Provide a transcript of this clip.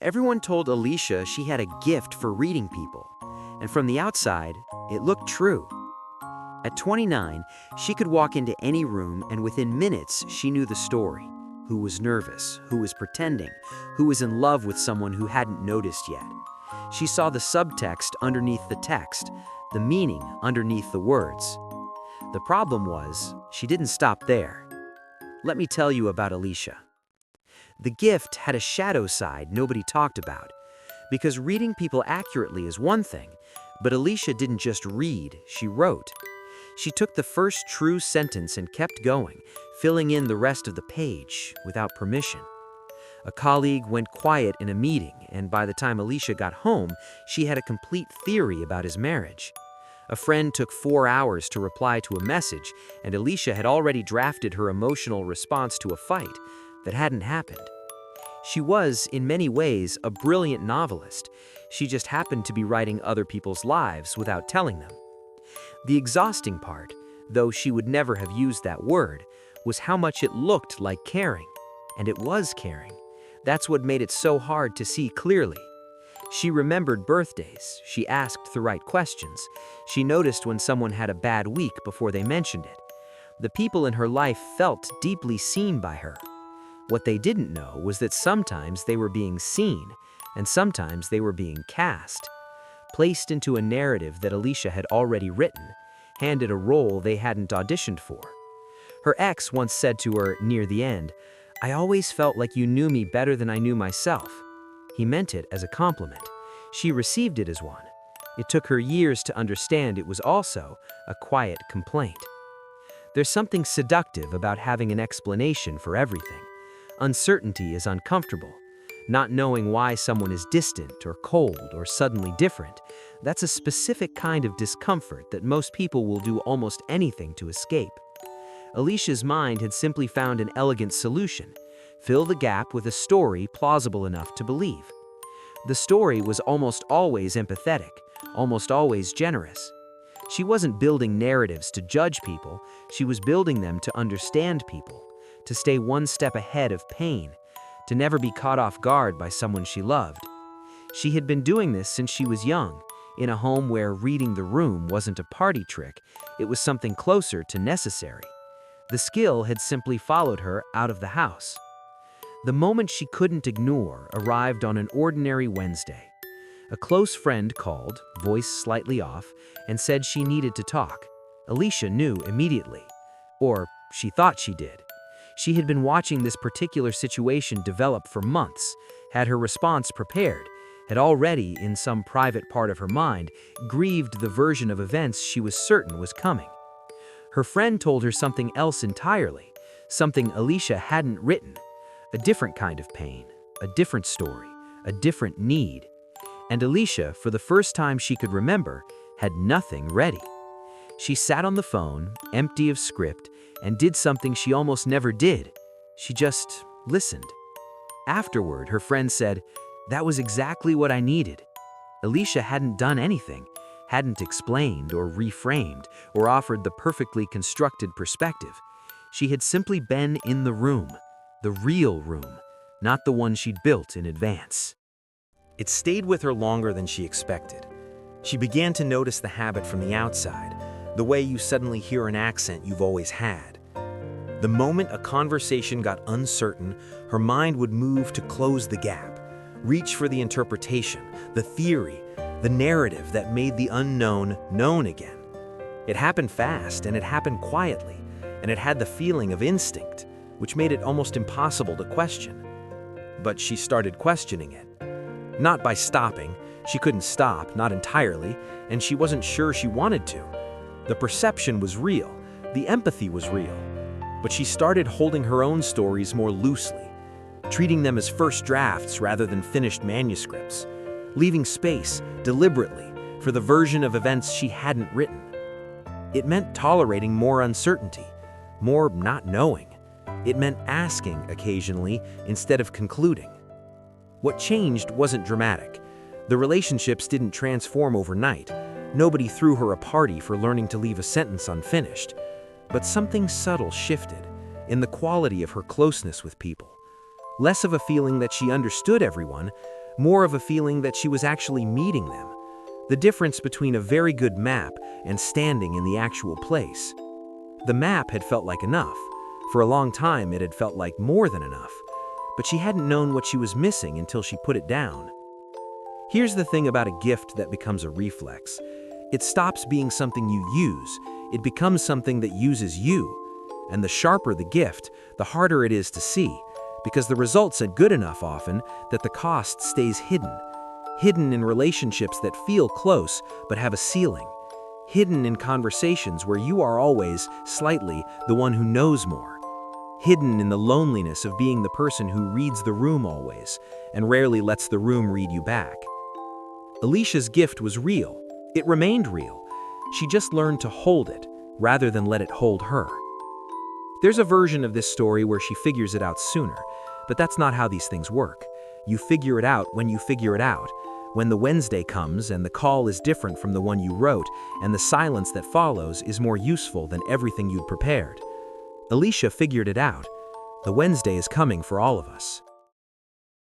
Everyone told Alicia she had a gift for reading people, and from the outside, it looked true. At 29, she could walk into any room and within minutes she knew the story. Who was nervous, who was pretending, who was in love with someone who hadn't noticed yet. She saw the subtext underneath the text, the meaning underneath the words. The problem was, she didn't stop there. Let me tell you about Alicia. The gift had a shadow side nobody talked about, because reading people accurately is one thing, but Alicia didn't just read, she wrote. She took the first true sentence and kept going, filling in the rest of the page without permission. A colleague went quiet in a meeting, and by the time Alicia got home, she had a complete theory about his marriage. A friend took 4 hours to reply to a message, and Alicia had already drafted her emotional response to a fight that hadn't happened. She was, in many ways, a brilliant novelist. She just happened to be writing other people's lives without telling them. The exhausting part, though she would never have used that word, was how much it looked like caring. And it was caring. That's what made it so hard to see clearly. She remembered birthdays, she asked the right questions, she noticed when someone had a bad week before they mentioned it. The people in her life felt deeply seen by her. What they didn't know was that sometimes they were being seen, and sometimes they were being cast, placed into a narrative that Alicia had already written, handed a role they hadn't auditioned for. Her ex once said to her near the end, "I always felt like you knew me better than I knew myself." He meant it as a compliment. She received it as one. It took her years to understand it was also a quiet complaint. There's something seductive about having an explanation for everything. Uncertainty is uncomfortable. Not knowing why someone is distant or cold or suddenly different, that's a specific kind of discomfort that most people will do almost anything to escape. Alicia's mind had simply found an elegant solution. Fill the gap with a story plausible enough to believe. The story was almost always empathetic, almost always generous. She wasn't building narratives to judge people, she was building them to understand people, to stay one step ahead of pain, to never be caught off guard by someone she loved. She had been doing this since she was young, in a home where reading the room wasn't a party trick, it was something closer to necessary. The skill had simply followed her out of the house. The moment she couldn't ignore arrived on an ordinary Wednesday. A close friend called, voice slightly off, and said she needed to talk. Alicia knew immediately. Or she thought she did. She had been watching this particular situation develop for months, had her response prepared, had already, in some private part of her mind, grieved the version of events she was certain was coming. Her friend told her something else entirely, something Alicia hadn't written. A different kind of pain, a different story, a different need. And Alicia, for the first time she could remember, had nothing ready. She sat on the phone, empty of script, and did something she almost never did. She just listened. Afterward, her friend said, "That was exactly what I needed." Alicia hadn't done anything, hadn't explained or reframed or offered the perfectly constructed perspective. She had simply been in the room, the real room, not the one she'd built in advance. It stayed with her longer than she expected. She began to notice the habit from the outside, the way you suddenly hear an accent you've always had. The moment a conversation got uncertain, her mind would move to close the gap, reach for the interpretation, the theory, the narrative that made the unknown known again. It happened fast, and it happened quietly, and it had the feeling of instinct, which made it almost impossible to question. But she started questioning it. Not by stopping. She couldn't stop, not entirely, and she wasn't sure she wanted to. The perception was real, the empathy was real, but she started holding her own stories more loosely, treating them as first drafts rather than finished manuscripts, leaving space, deliberately, for the version of events she hadn't written. It meant tolerating more uncertainty, more not knowing. It meant asking occasionally instead of concluding. What changed wasn't dramatic. The relationships didn't transform overnight. Nobody threw her a party for learning to leave a sentence unfinished. But something subtle shifted in the quality of her closeness with people. Less of a feeling that she understood everyone, more of a feeling that she was actually meeting them. The difference between a very good map and standing in the actual place. The map had felt like enough. For a long time, it had felt like more than enough. But she hadn't known what she was missing until she put it down. Here's the thing about a gift that becomes a reflex. It stops being something you use. It becomes something that uses you. And the sharper the gift, the harder it is to see, because the results are good enough often that the cost stays hidden. Hidden in relationships that feel close but have a ceiling. Hidden in conversations where you are always, slightly, the one who knows more. Hidden in the loneliness of being the person who reads the room always, and rarely lets the room read you back. Alicia's gift was real. It remained real. She just learned to hold it, rather than let it hold her. There's a version of this story where she figures it out sooner, but that's not how these things work. You figure it out when you figure it out. When the Wednesday comes and the call is different from the one you wrote, and the silence that follows is more useful than everything you'd prepared. Alicia figured it out. The Wednesday is coming for all of us.